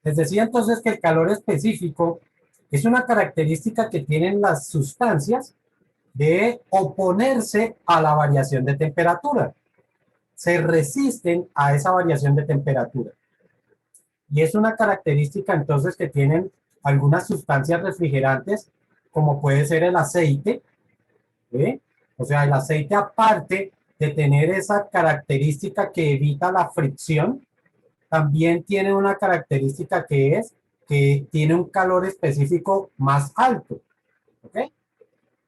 Les decía entonces que el calor específico es una característica que tienen las sustancias de oponerse a la variación de temperatura. Se resisten a esa variación de temperatura. Y es una característica entonces que tienen algunas sustancias refrigerantes, como puede ser el aceite, ¿sí? O sea, el aceite, aparte de tener esa característica que evita la fricción, también tiene una característica que es que tiene un calor específico más alto. ¿Ok?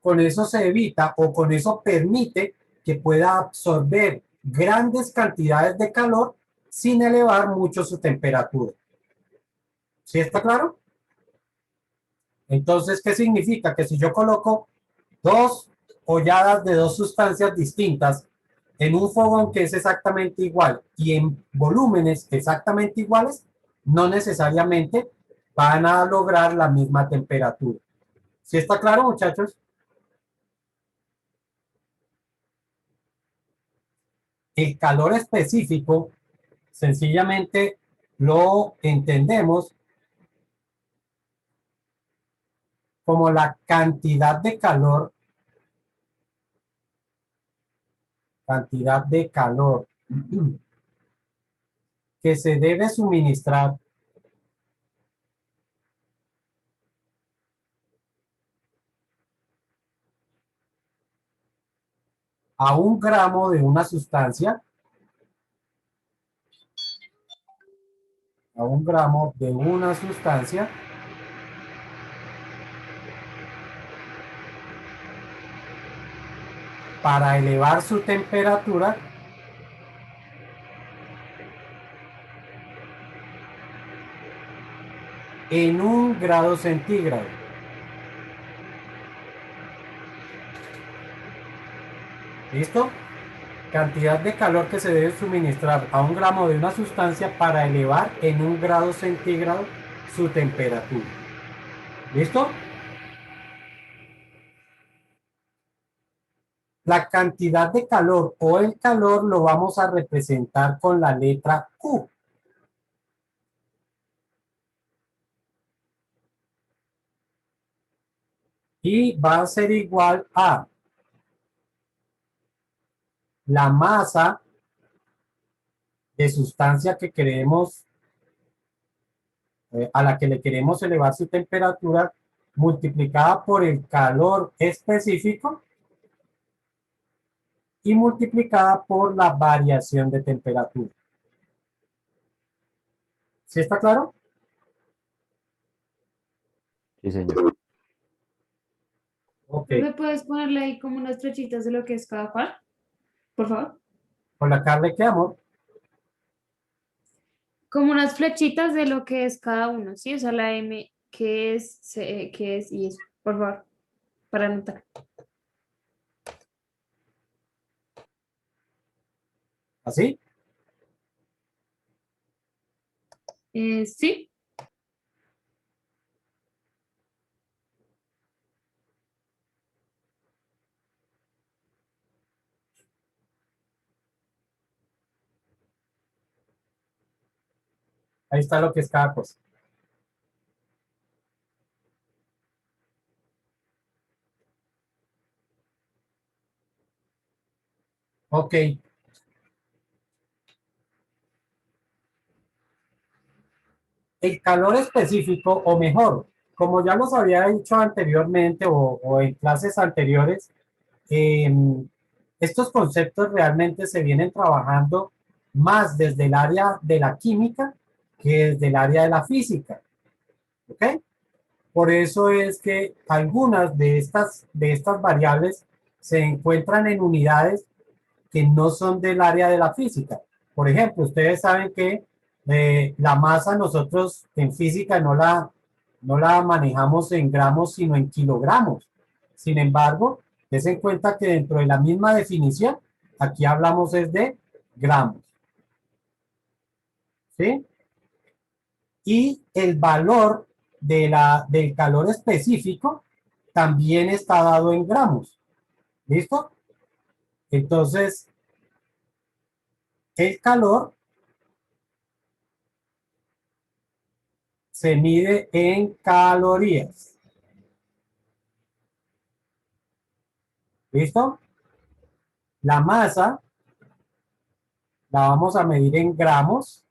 Con eso se evita o con eso permite que pueda absorber grandes cantidades de calor sin elevar mucho su temperatura. ¿Sí está claro? Entonces, ¿qué significa? Que si yo coloco dos holladas de dos sustancias distintas en un fogón que es exactamente igual y en volúmenes exactamente iguales, no necesariamente van a lograr la misma temperatura. ¿Sí está claro, muchachos? El calor específico sencillamente lo entendemos como la cantidad de calor que se debe suministrar a un gramo de una sustancia, a un gramo de una sustancia para elevar su temperatura en 1 grado centígrado. ¿Listo? Cantidad de calor que se debe suministrar a un gramo de una sustancia para elevar en 1 grado centígrado su temperatura. ¿Listo? La cantidad de calor o el calor lo vamos a representar con la letra Q. Y va a ser igual a la masa de sustancia que queremos, a la que le queremos elevar su temperatura, multiplicada por el calor específico y multiplicada por la variación de temperatura. ¿Sí está claro? Sí, señor. Ok. ¿Me puedes ponerle ahí como unas flechitas de lo que es cada cual? Por favor. Con la carne que amor. Como unas flechitas de lo que es cada uno, ¿sí? O sea, la M, qué es, C, qué es y eso. Por favor, para anotar. ¿Así? Sí. Ahí está lo que es cada cosa. Ok. El calor específico, o mejor, como ya los había dicho anteriormente o en clases anteriores, eh, estos conceptos realmente se vienen trabajando más desde el área de la química que desde el área de la física. ¿Ok? Por eso es que algunas de estas variables se encuentran en unidades que no son del área de la física. Por ejemplo, ustedes saben que la masa nosotros en física no la manejamos en gramos, sino en kilogramos. Sin embargo, des en cuenta que dentro de la misma definición, aquí hablamos es de gramos. ¿Sí? Y el valor del calor específico también está dado en gramos. ¿Listo? Entonces, el calor se mide en calorías. ¿Listo? La masa la vamos a medir en gramos.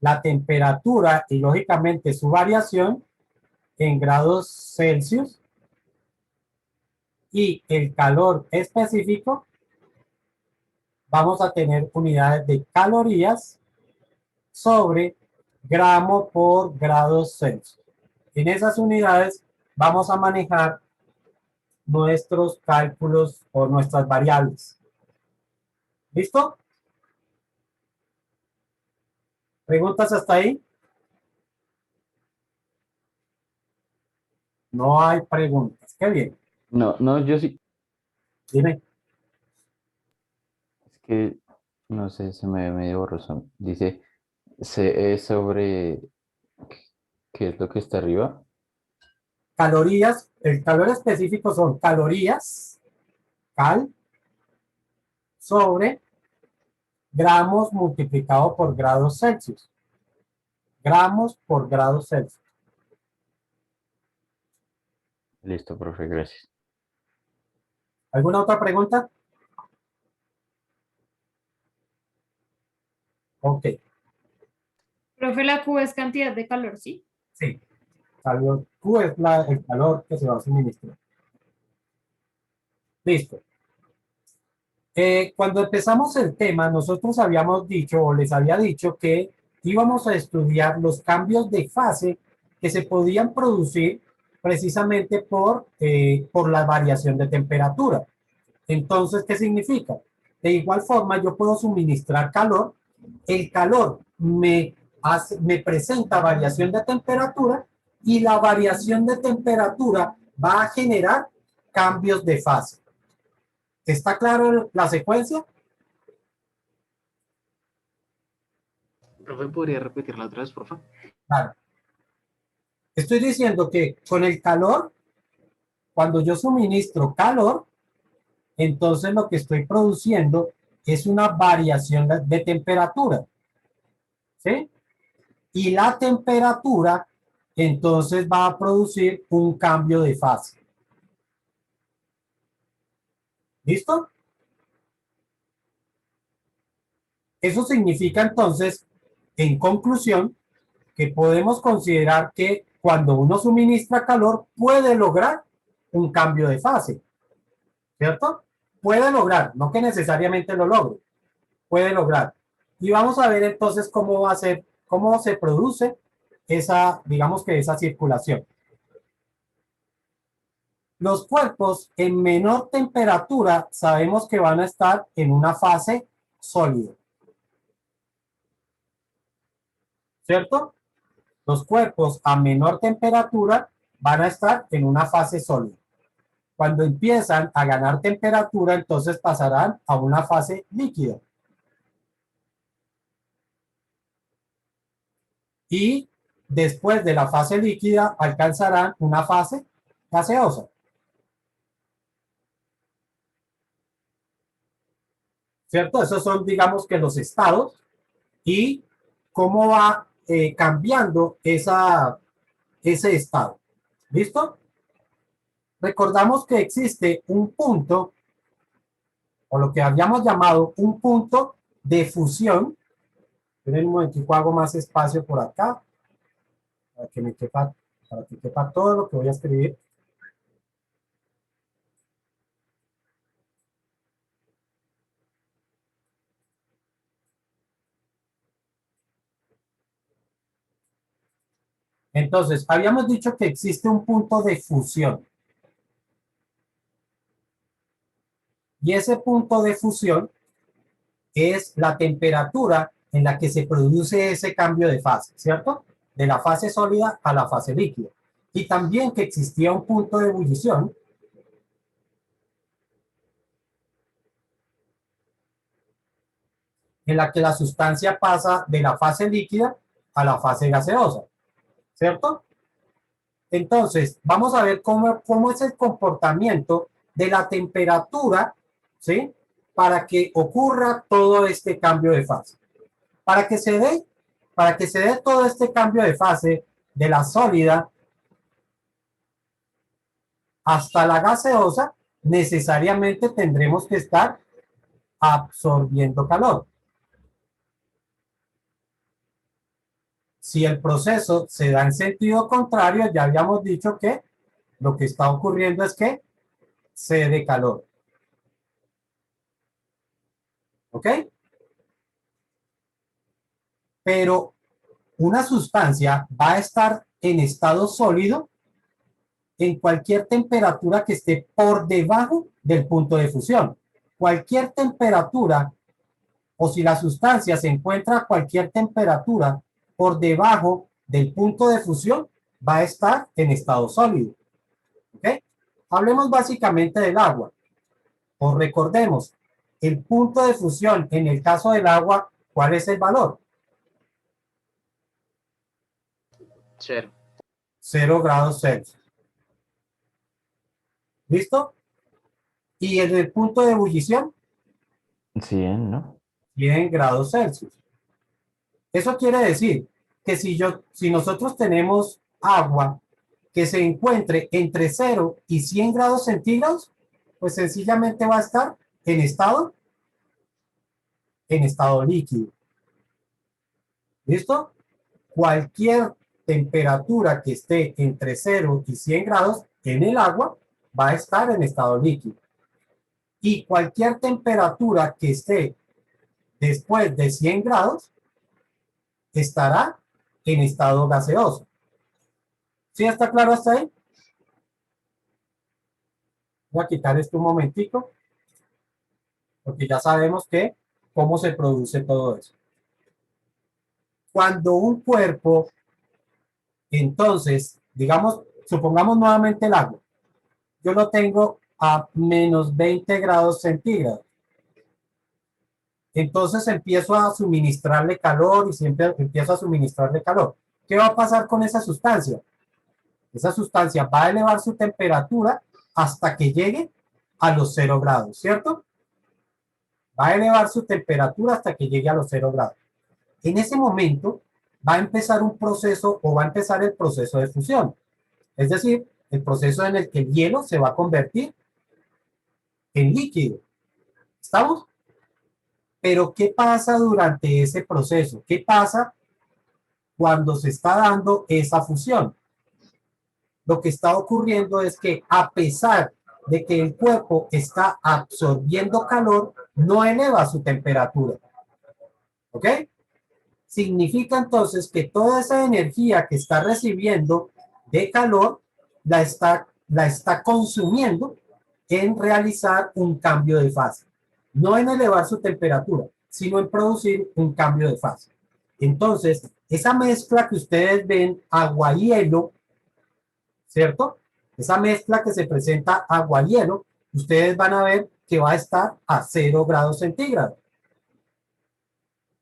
La temperatura y lógicamente su variación en grados Celsius. Y el calor específico, vamos a tener unidades de calorías sobre gramo por grados Celsius. En esas unidades vamos a manejar nuestros cálculos o nuestras variables. ¿Listo? ¿Preguntas hasta ahí? No hay preguntas. Qué bien. No, no, yo sí. Dime. Es que, no sé, se me medio borroso. Dice, se es sobre, ¿qué es lo que está arriba? Calorías. El calor específico son calorías, cal, sobre gramos multiplicado por grados Celsius. Gramos por grados Celsius. Listo, profe, gracias. ¿Alguna otra pregunta? Ok, Profe, la Q es cantidad de calor, ¿sí? sí. Calor Q es el calor que se va a suministrar. Listo. Cuando empezamos el tema, nosotros habíamos dicho, o les había dicho, que íbamos a estudiar los cambios de fase que se podían producir precisamente por la variación de temperatura. Entonces, ¿qué significa? De igual forma, yo puedo suministrar calor. El calor me presenta variación de temperatura y la variación de temperatura va a generar cambios de fase. ¿Está claro la secuencia? Profe, ¿podría repetirla otra vez, por favor? Claro. Estoy diciendo que con el calor, cuando yo suministro calor, entonces lo que estoy produciendo es una variación de temperatura. ¿Sí? Y la temperatura entonces va a producir un cambio de fase. ¿Listo? Eso significa entonces, en conclusión, que podemos considerar que cuando uno suministra calor puede lograr un cambio de fase, ¿cierto? Puede lograr, no que necesariamente lo logre, puede lograr. Y vamos a ver entonces cómo va a ser, cómo se produce esa, digamos que esa circulación. Los cuerpos en menor temperatura sabemos que van a estar en una fase sólida, ¿cierto? Los cuerpos a menor temperatura van a estar en una fase sólida. Cuando empiezan a ganar temperatura, entonces pasarán a una fase líquida. Y después de la fase líquida alcanzarán una fase gaseosa. ¿Cierto? Esos son, digamos que los estados y cómo va cambiando ese estado. ¿Listo? Recordamos que existe un punto, o lo que habíamos llamado un punto de fusión. En un momentico hago más espacio por acá, para que quepa todo lo que voy a escribir. Entonces, habíamos dicho que existe un punto de fusión. Y ese punto de fusión es la temperatura en la que se produce ese cambio de fase, ¿cierto? De la fase sólida a la fase líquida. Y también que existía un punto de ebullición en la que la sustancia pasa de la fase líquida a la fase gaseosa, ¿cierto? Entonces, vamos a ver cómo es el comportamiento de la temperatura, ¿sí? Para que ocurra todo este cambio de fase. Para que se dé, para que se dé todo este cambio de fase de la sólida hasta la gaseosa, necesariamente tendremos que estar absorbiendo calor. Si el proceso se da en sentido contrario, ya habíamos dicho que lo que está ocurriendo es que cede calor. ¿Ok? Pero una sustancia va a estar en estado sólido en cualquier temperatura que esté por debajo del punto de fusión. Cualquier temperatura, o si la sustancia se encuentra a cualquier temperatura por debajo del punto de fusión, va a estar en estado sólido. ¿Ok? Hablemos básicamente del agua. O recordemos, el punto de fusión en el caso del agua, ¿cuál es el valor? 0. 0 grados Celsius. ¿Listo? Y el punto de ebullición, 100, ¿no? 100 grados Celsius. Eso quiere decir que si nosotros tenemos agua que se encuentre entre 0 y 100 grados centígrados, pues sencillamente va a estar en estado líquido. ¿Listo? Cualquier temperatura que esté entre 0 y 100 grados en el agua va a estar en estado líquido. Y cualquier temperatura que esté después de 100 grados estará en estado gaseoso. ¿Sí está claro hasta ahí? Voy a quitar esto un momentico, porque ya sabemos cómo se produce todo eso. Cuando un cuerpo, entonces, digamos, supongamos nuevamente el agua. Yo lo tengo a menos 20 grados centígrados. Entonces empiezo a suministrarle calor y siempre empiezo a suministrarle calor. ¿Qué va a pasar con esa sustancia? Esa sustancia va a elevar su temperatura hasta que llegue a los 0 grados, ¿cierto? Va a elevar su temperatura hasta que llegue a los 0 grados. En ese momento va a empezar un proceso o va a empezar el proceso de fusión. Es decir, el proceso en el que el hielo se va a convertir en líquido. ¿Estamos? Pero ¿qué pasa durante ese proceso? ¿Qué pasa cuando se está dando esa fusión? Lo que está ocurriendo es que a pesar de que el cuerpo está absorbiendo calor, no eleva su temperatura. ¿Ok? Significa entonces que toda esa energía que está recibiendo de calor la está consumiendo en realizar un cambio de fase. No en elevar su temperatura, sino en producir un cambio de fase. Entonces, esa mezcla que ustedes ven, agua-hielo, ¿cierto? Esa mezcla que se presenta agua-hielo, ustedes van a ver que va a estar a 0 grados centígrados.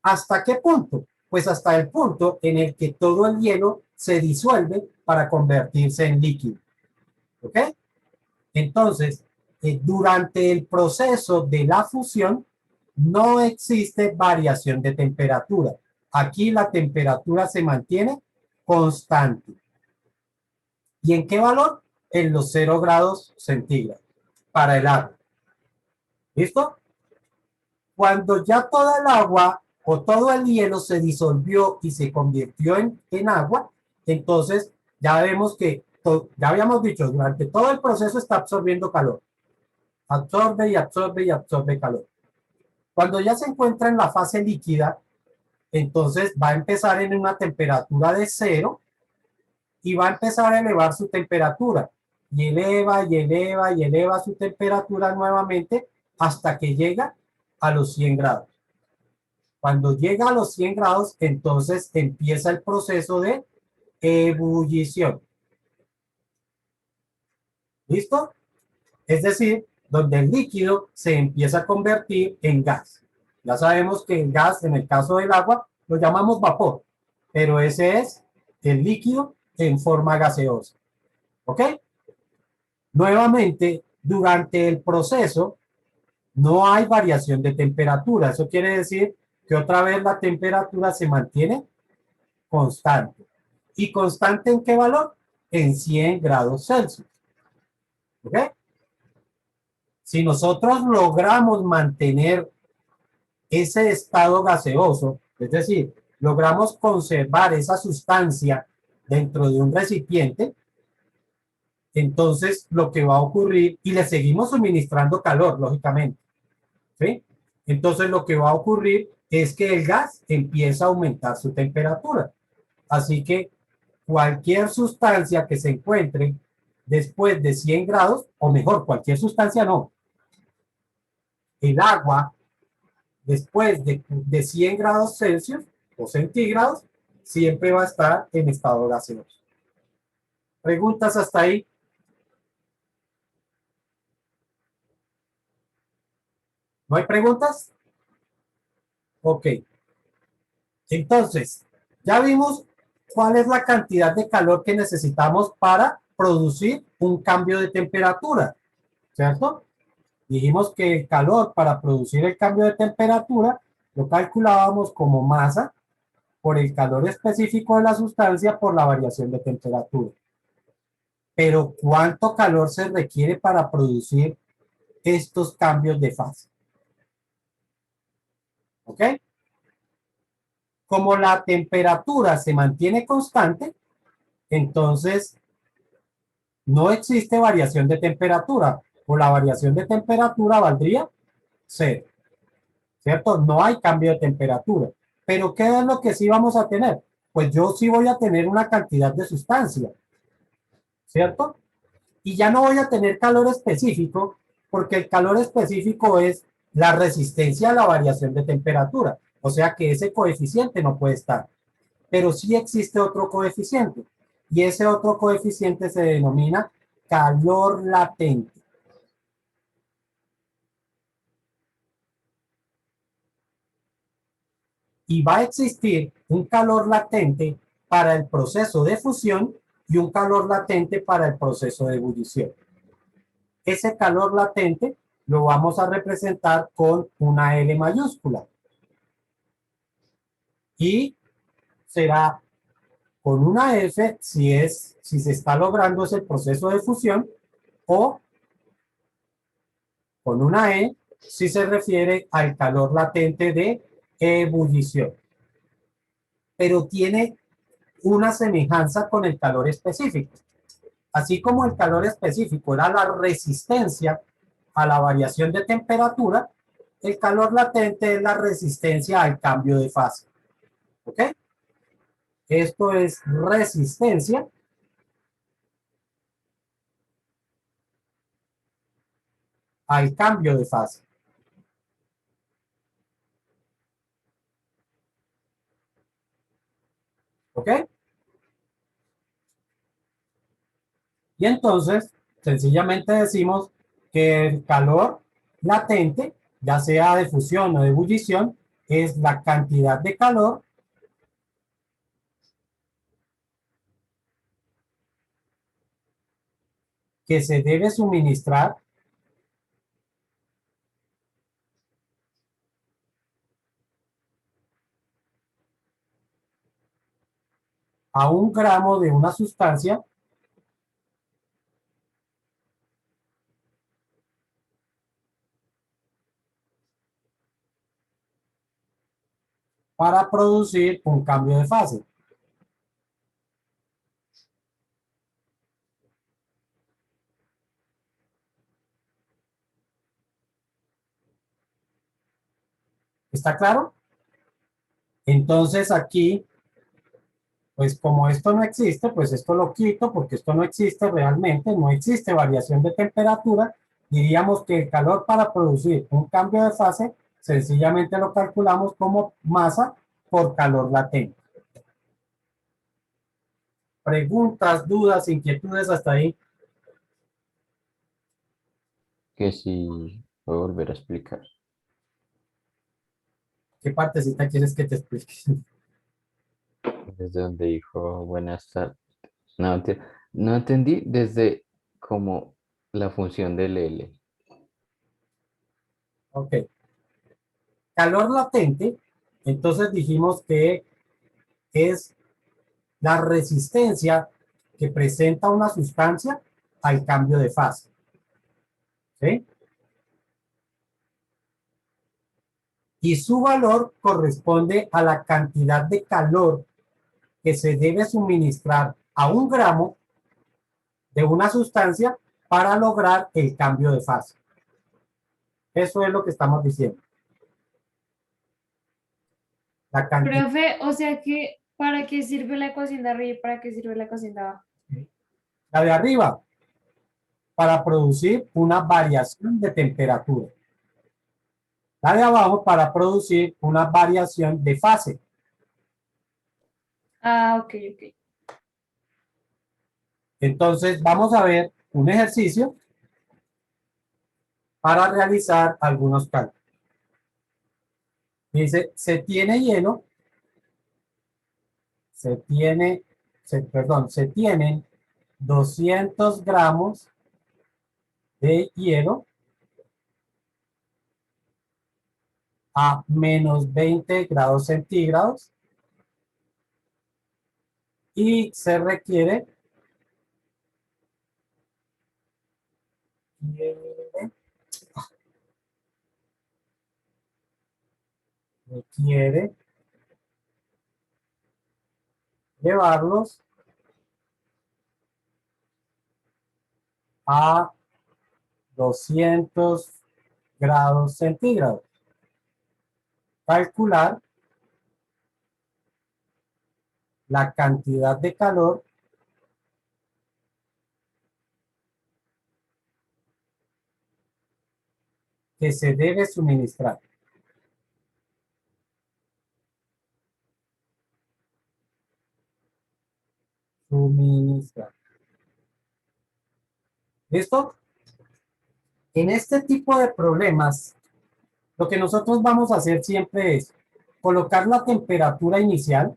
¿Hasta qué punto? Pues hasta el punto en el que todo el hielo se disuelve para convertirse en líquido. ¿Ok? Entonces, durante el proceso de la fusión, no existe variación de temperatura. Aquí la temperatura se mantiene constante. ¿Y en qué valor? En los 0 grados centígrados para el agua. ¿Listo? Cuando ya toda el agua o todo el hielo se disolvió y se convirtió en agua, entonces ya vemos que, ya habíamos dicho, durante todo el proceso está absorbiendo calor. Absorbe y absorbe y absorbe calor. Cuando ya se encuentra en la fase líquida, entonces va a empezar en una temperatura de 0 y va a empezar a elevar su temperatura. Y eleva y eleva y eleva su temperatura nuevamente hasta que llega a los 100 grados. Cuando llega a los 100 grados, entonces empieza el proceso de ebullición. ¿Listo? Es decir, donde el líquido se empieza a convertir en gas. Ya sabemos que el gas, en el caso del agua, lo llamamos vapor, pero ese es el líquido en forma gaseosa. ¿Ok? Nuevamente, durante el proceso, no hay variación de temperatura. Eso quiere decir que otra vez la temperatura se mantiene constante. ¿Y constante en qué valor? En 100 grados Celsius. ¿Ok? Si nosotros logramos mantener ese estado gaseoso, es decir, logramos conservar esa sustancia dentro de un recipiente, entonces lo que va a ocurrir, y le seguimos suministrando calor, lógicamente, ¿sí? Entonces lo que va a ocurrir es que el gas empieza a aumentar su temperatura. Así que cualquier sustancia que se encuentre después de 100 grados, o mejor, cualquier sustancia no, el agua después de 100 grados Celsius o centígrados, siempre va a estar en estado gaseoso. ¿Preguntas hasta ahí? ¿No hay preguntas? Ok. Entonces, ya vimos cuál es la cantidad de calor que necesitamos para producir un cambio de temperatura, ¿cierto? Dijimos que el calor para producir el cambio de temperatura lo calculábamos como masa por el calor específico de la sustancia por la variación de temperatura. Pero ¿cuánto calor se requiere para producir estos cambios de fase? ¿Ok? Como la temperatura se mantiene constante, entonces no existe variación de temperatura, o la variación de temperatura valdría cero, ¿cierto? No hay cambio de temperatura. Pero ¿qué es lo que sí vamos a tener? Pues yo sí voy a tener una cantidad de sustancia, ¿cierto? Y ya no voy a tener calor específico, porque el calor específico es la resistencia a la variación de temperatura. O sea que ese coeficiente no puede estar. Pero sí existe otro coeficiente. Y ese otro coeficiente se denomina calor latente. Y va a existir un calor latente para el proceso de fusión y un calor latente para el proceso de ebullición. Ese calor latente lo vamos a representar con una L mayúscula. Y será con una F si se está logrando ese proceso de fusión, o con una E si se refiere al calor latente de ebullición. Pero tiene una semejanza con el calor específico. Así como el calor específico era la resistencia a la variación de temperatura, el calor latente es la resistencia al cambio de fase. ¿Ok? Esto es resistencia al cambio de fase. ¿Ok? Y entonces, sencillamente decimos que el calor latente, ya sea de fusión o de ebullición, es la cantidad de calor que se debe suministrar a 1 gramo de una sustancia para producir un cambio de fase. ¿Está claro? Entonces aquí, pues como esto no existe, pues esto lo quito porque esto no existe realmente, no existe variación de temperatura. Diríamos que el calor para producir un cambio de fase sencillamente lo calculamos como masa por calor latente. Preguntas, dudas, inquietudes hasta ahí. Que si puedo volver a explicar. ¿Qué partecita quieres que te explique? Desde donde dijo buenas tardes. No, no entendí desde como la función del L. Ok. Calor latente, entonces dijimos que es la resistencia que presenta una sustancia al cambio de fase. ¿Sí? Y su valor corresponde a la cantidad de calor que se debe suministrar a 1 gramo de una sustancia para lograr el cambio de fase. Eso es lo que estamos diciendo. La cantidad. Profe, o sea que, ¿para qué sirve la ecuación de arriba y para qué sirve la ecuación de abajo? La de arriba, para producir una variación de temperatura. La de abajo, para producir una variación de fase. Ah, ok, ok. Entonces, vamos a ver un ejercicio para realizar algunos cálculos. Dice, se tienen 200 gramos de hielo a menos 20 grados centígrados y se requiere llevarlos a 200 grados centígrados. Calcular la cantidad de calor que se debe suministrar. ¿Listo? En este tipo de problemas, lo que nosotros vamos a hacer siempre es colocar la temperatura inicial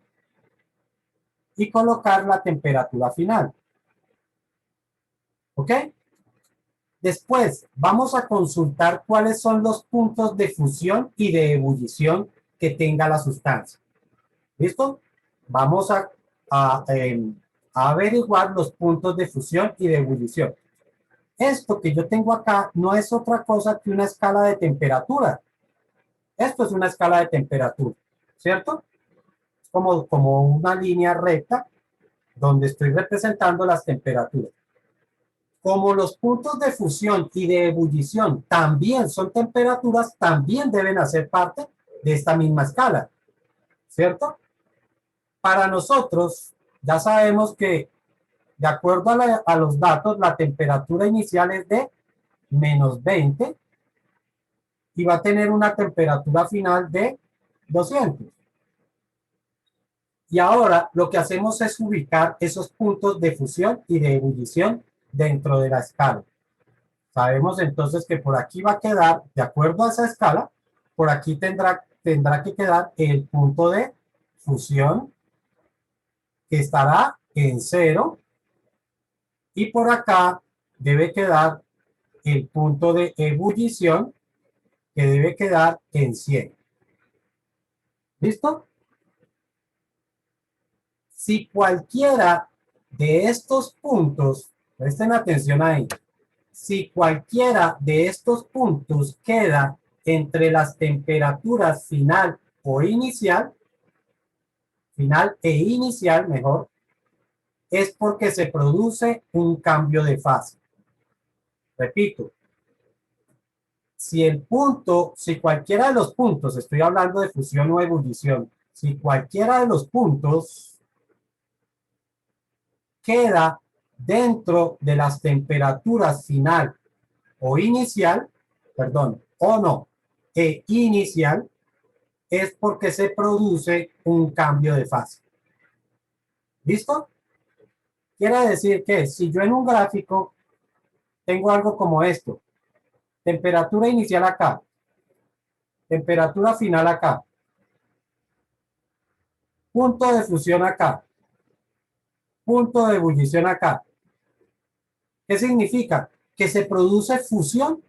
y colocar la temperatura final. ¿Ok? Después vamos a consultar cuáles son los puntos de fusión y de ebullición que tenga la sustancia. ¿Listo? Vamos a averiguar los puntos de fusión y de ebullición. Esto que yo tengo acá no es otra cosa que una escala de temperatura. Esto es una escala de temperatura, ¿cierto? Es como una línea recta donde estoy representando las temperaturas. Como los puntos de fusión y de ebullición también son temperaturas, también deben hacer parte de esta misma escala, ¿cierto? Para nosotros, ya sabemos que de acuerdo a los datos, la temperatura inicial es de menos 20 y va a tener una temperatura final de 200. Y ahora lo que hacemos es ubicar esos puntos de fusión y de ebullición dentro de la escala. Sabemos entonces que por aquí va a quedar, de acuerdo a esa escala, por aquí tendrá que quedar el punto de fusión, que estará en 0, y por acá debe quedar el punto de ebullición, que debe quedar en 100. ¿Listo? Si cualquiera de estos puntos, presten atención ahí, si cualquiera de estos puntos queda entre las temperaturas final o inicial, final e inicial mejor, es porque se produce un cambio de fase. Repito, si cualquiera de los puntos, estoy hablando de fusión o ebullición, si cualquiera de los puntos queda dentro de las temperaturas final o inicial, perdón, o no, e inicial, es porque se produce un cambio de fase. ¿Listo? Quiere decir que si yo en un gráfico tengo algo como esto, temperatura inicial acá, temperatura final acá, punto de fusión acá, punto de ebullición acá. ¿Qué significa? Que se produce fusión,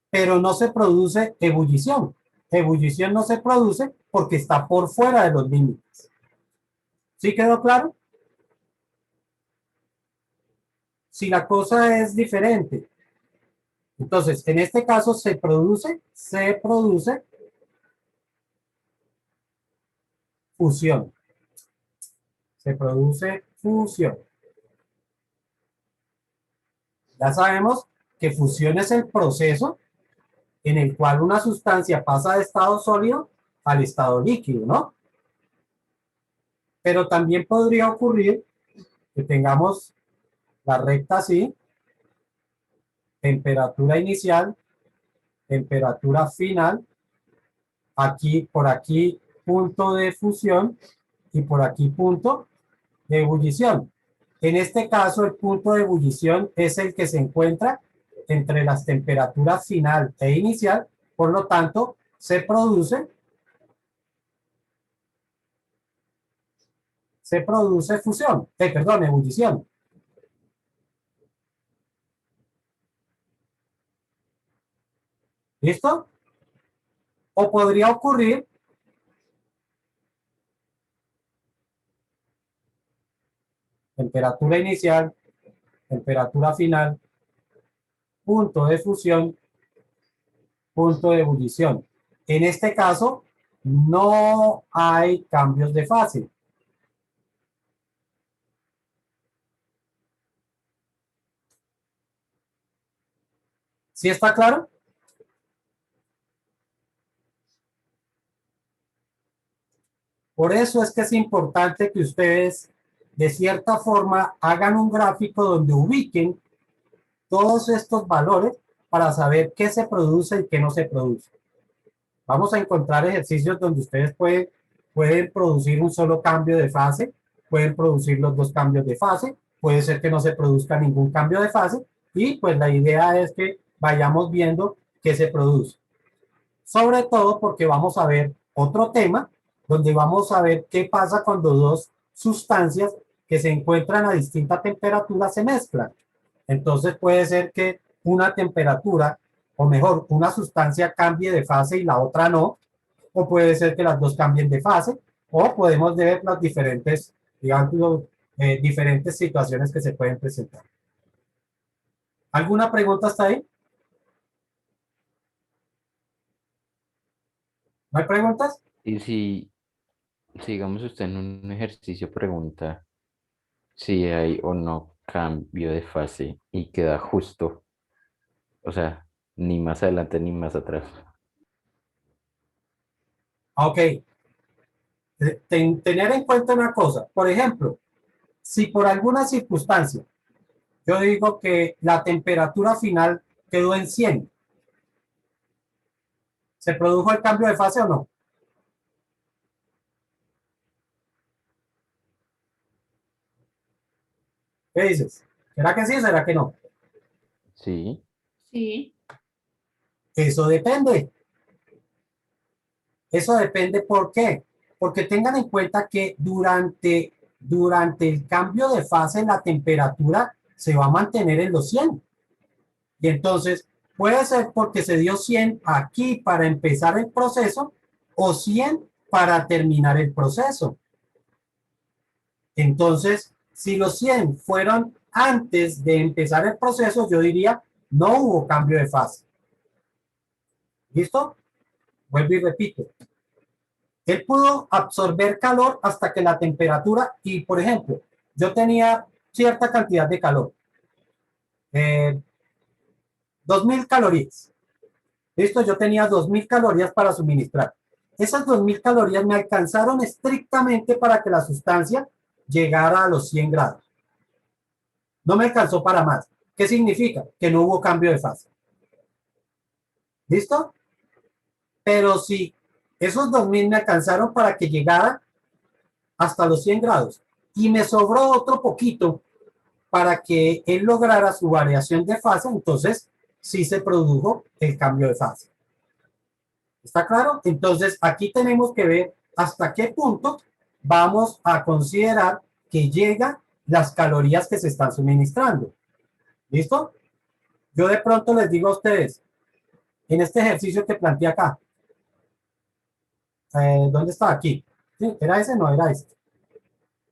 pero no se produce ebullición. Ebullición no se produce porque está por fuera de los límites. ¿Sí quedó claro? Si la cosa es diferente, entonces en este caso se produce fusión. Se produce fusión. Ya sabemos que fusión es el proceso en el cual una sustancia pasa de estado sólido al estado líquido, ¿no? Pero también podría ocurrir que tengamos la recta así, temperatura inicial, temperatura final, aquí, por aquí, punto de fusión y por aquí punto de ebullición. En este caso, el punto de ebullición es el que se encuentra entre las temperaturas final e inicial, por lo tanto, se produce fusión, perdón, ebullición. ¿Listo? O podría ocurrir temperatura inicial, temperatura final, punto de fusión, punto de ebullición. En este caso, no hay cambios de fase. ¿Sí está claro? Por eso es que es importante que ustedes, de cierta forma, hagan un gráfico donde ubiquen todos estos valores para saber qué se produce y qué no se produce. Vamos a encontrar ejercicios donde ustedes pueden producir un solo cambio de fase, pueden producir los dos cambios de fase, puede ser que no se produzca ningún cambio de fase y pues la idea es que vayamos viendo qué se produce. Sobre todo porque vamos a ver otro tema donde vamos a ver qué pasa cuando dos sustancias que se encuentran a distinta temperatura se mezclan. Entonces puede ser que una temperatura, o mejor, una sustancia cambie de fase y la otra no, o puede ser que las dos cambien de fase, o podemos ver las diferentes, digamos, diferentes situaciones que se pueden presentar. ¿Alguna pregunta hasta ahí? ¿No hay preguntas? Y si digamos usted en un ejercicio pregunta si hay o no cambio de fase y queda justo, o sea, ni más adelante ni más atrás. Ok. Tener en cuenta una cosa. Por ejemplo, si por alguna circunstancia yo digo que la temperatura final quedó en 100, ¿se produjo el cambio de fase o no? ¿Qué dices? ¿Será que sí o será que no? Sí, Sí. Eso depende. Eso depende, ¿por qué? Porque tengan en cuenta que durante el cambio de fase la temperatura se va a mantener en los 100. Y entonces puede ser porque se dio 100 aquí para empezar el proceso o 100 para terminar el proceso. Entonces, si los 100 fueron antes de empezar el proceso, yo diría no hubo cambio de fase. ¿Listo? Vuelvo y repito. Él pudo absorber calor hasta que la temperatura, y por ejemplo, yo tenía cierta cantidad de calor, 2000 calorías. Listo, yo tenía 2000 calorías para suministrar. Esas 2000 calorías me alcanzaron estrictamente para que la sustancia llegara a los 100 grados. No me alcanzó para más. ¿Qué significa? Que no hubo cambio de fase. ¿Listo? Pero si esos 2000 me alcanzaron para que llegara hasta los 100 grados y me sobró otro poquito para que él lograra su variación de fase, entonces sí se produjo el cambio de fase. ¿Está claro? Entonces aquí tenemos que ver hasta qué punto vamos a considerar que llegan las calorías que se están suministrando. ¿Listo? Yo de pronto les digo a ustedes, en este ejercicio que planteé acá, ¿dónde está? Aquí. ¿Sí? ¿Era ese? No, era este.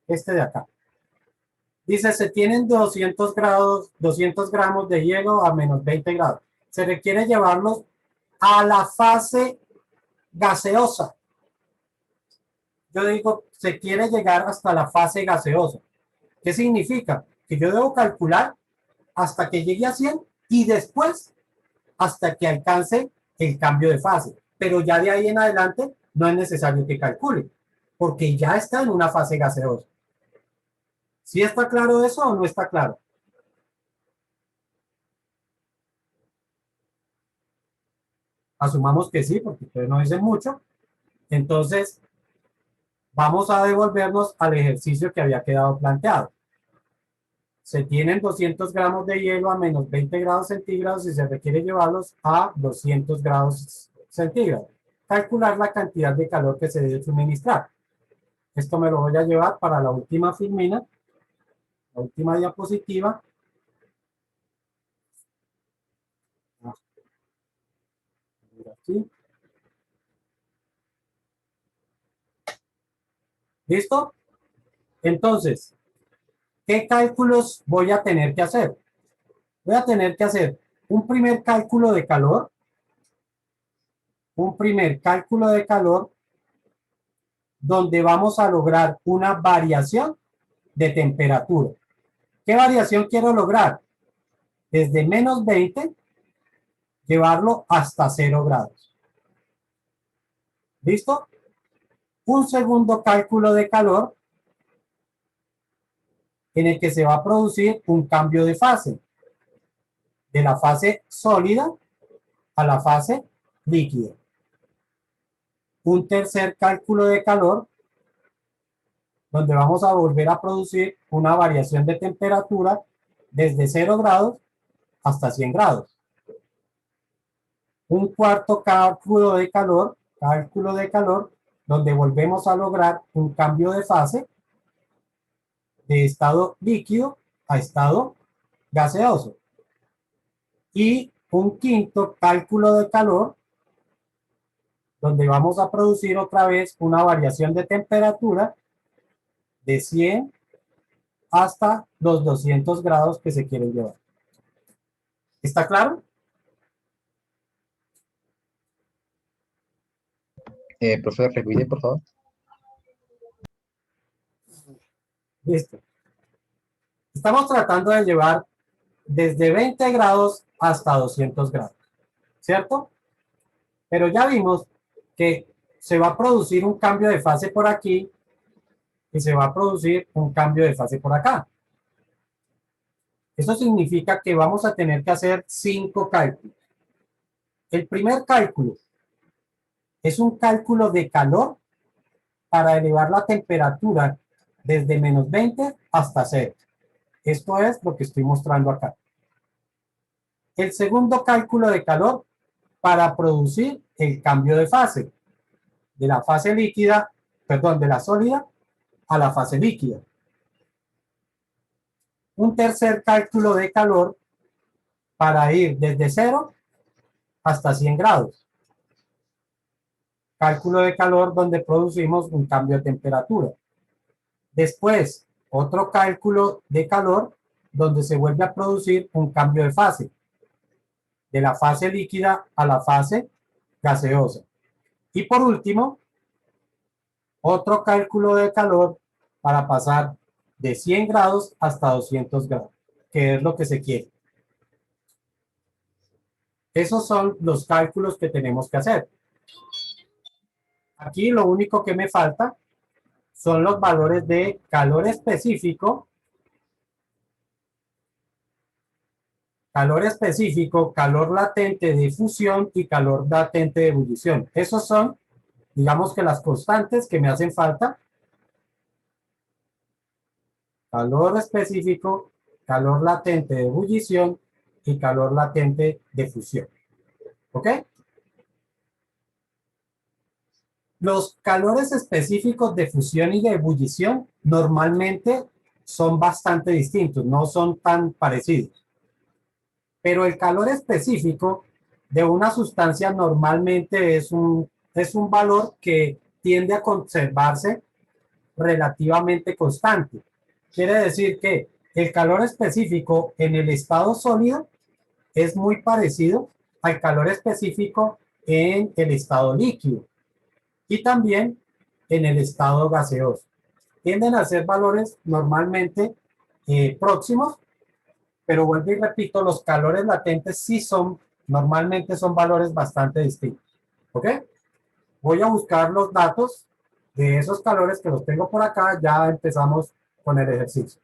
este de acá. Dice, se tienen 200 gramos de hielo a menos 20 grados. Se requiere llevarlos a la fase gaseosa. Yo digo, se quiere llegar hasta la fase gaseosa. ¿Qué significa? Que yo debo calcular hasta que llegue a 100 y después hasta que alcance el cambio de fase. Pero ya de ahí en adelante no es necesario que calcule, porque ya está en una fase gaseosa. ¿Sí está claro eso o no está claro? Asumamos que sí, porque ustedes no dicen mucho. Entonces, vamos a devolvernos al ejercicio que había quedado planteado. Se tienen 200 gramos de hielo a menos 20 grados centígrados y se requiere llevarlos a 200 grados centígrados. Calcular la cantidad de calor que se debe suministrar. Esto me lo voy a llevar para la última filmina, la última diapositiva. Aquí. ¿Listo? Entonces, ¿qué cálculos voy a tener que hacer? Voy a tener que hacer un primer cálculo de calor, donde vamos a lograr una variación de temperatura. ¿Qué variación quiero lograr? Desde menos 20, llevarlo hasta 0 grados. ¿Listo? Un segundo cálculo de calor en el que se va a producir un cambio de fase, de la fase sólida a la fase líquida. Un tercer cálculo de calor donde vamos a volver a producir una variación de temperatura desde 0 grados hasta 100 grados. Un cuarto cálculo de calor, donde volvemos a lograr un cambio de fase de estado líquido a estado gaseoso. Y un quinto cálculo de calor, donde vamos a producir otra vez una variación de temperatura de 100 hasta los 200 grados que se quieren llevar. ¿Está claro? Profesor, repite, por favor. Listo. Estamos tratando de llevar desde 20 grados hasta 200 grados, ¿cierto? Pero ya vimos que se va a producir un cambio de fase por aquí y se va a producir un cambio de fase por acá. Eso significa que vamos a tener que hacer 5 cálculos. El primer cálculo es un cálculo de calor para elevar la temperatura desde menos 20 hasta 0. Esto es lo que estoy mostrando acá. El segundo cálculo de calor para producir el cambio de fase, de la fase líquida, perdón, de la sólida a la fase líquida. Un tercer cálculo de calor para ir desde 0 hasta 100 grados. Cálculo de calor donde producimos un cambio de temperatura. Después, otro cálculo de calor donde se vuelve a producir un cambio de fase, de la fase líquida a la fase gaseosa. Y por último, otro cálculo de calor para pasar de 100 grados hasta 200 grados, que es lo que se quiere. Esos son los cálculos que tenemos que hacer. Aquí lo único que me falta son los valores de calor específico, calor latente de fusión y calor latente de ebullición. Esos son, digamos que las constantes que me hacen falta. Calor específico, calor latente de ebullición y calor latente de fusión. ¿Ok? Los calores específicos de fusión y de ebullición normalmente son bastante distintos, no son tan parecidos. Pero el calor específico de una sustancia normalmente es un valor que tiende a conservarse relativamente constante. Quiere decir que el calor específico en el estado sólido es muy parecido al calor específico en el estado líquido y también en el estado gaseoso. Tienden a ser valores normalmente próximos, pero vuelvo y repito, los calores latentes sí son, normalmente son valores bastante distintos. ¿Ok? Voy a buscar los datos de esos calores que los tengo por acá, ya empezamos con el ejercicio.